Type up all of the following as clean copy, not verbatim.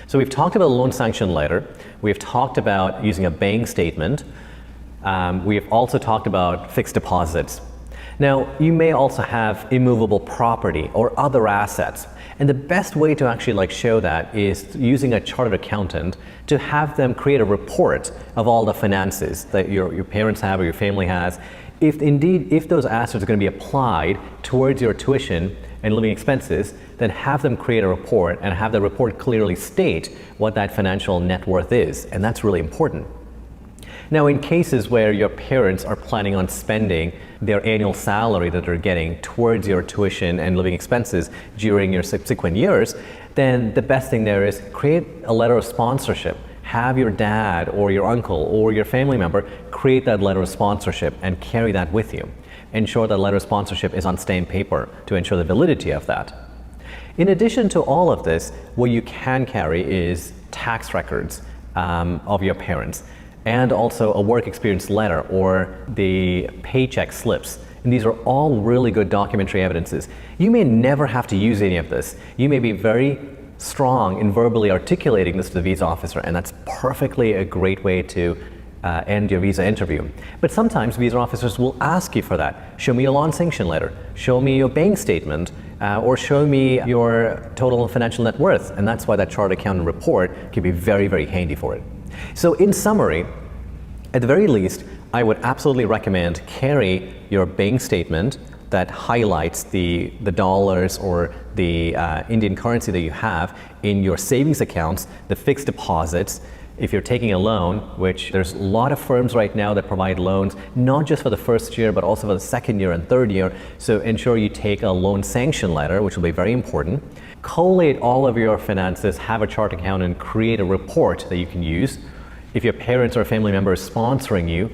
So we've talked about a loan sanction letter. We've talked about using a bank statement. We have also talked about fixed deposits. Now, you may also have immovable property or other assets. And the best way to actually show that is using a chartered accountant to have them create a report of all the finances that your parents have or your family has. If those assets are going to be applied towards your tuition and living expenses, then have them create a report and have the report clearly state what that financial net worth is. And that's really important. Now, in cases where your parents are planning on spending their annual salary that they're getting towards your tuition and living expenses during your subsequent years, then the best thing there is create a letter of sponsorship. Have your dad or your uncle or your family member create that letter of sponsorship and carry that with you. Ensure that letter of sponsorship is on stamped paper to ensure the validity of that. In addition to all of this, what you can carry is tax records of your parents, and also a work experience letter or the paycheck slips. And these are all really good documentary evidences. You may never have to use any of this. You may be very strong in verbally articulating this to the visa officer, and that's perfectly a great way to end your visa interview. But sometimes visa officers will ask you for that. Show me a loan sanction letter, show me your bank statement, or show me your total financial net worth. And that's why that chartered accountant report can be very, very handy for it. So in summary, at the very least, I would absolutely recommend carry your bank statement that highlights the dollars or the Indian currency that you have in your savings accounts, the fixed deposits. If you're taking a loan, which there's a lot of firms right now that provide loans, not just for the first year, but also for the second year and third year. So ensure you take a loan sanction letter, which will be very important. Collate all of your finances, have a chartered accountant create a report that you can use. If your parents or family member is sponsoring you,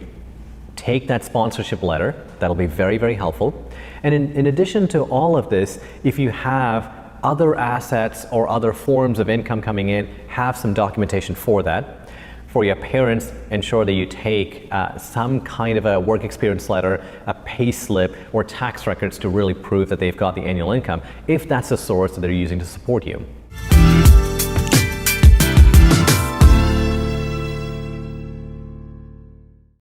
take that sponsorship letter. That'll be very, very helpful. And in addition to all of this, if you have other assets or other forms of income coming in, have some documentation for that. For your parents, ensure that you take some kind of a work experience letter, a pay slip, or tax records to really prove that they've got the annual income, if that's the source that they're using to support you.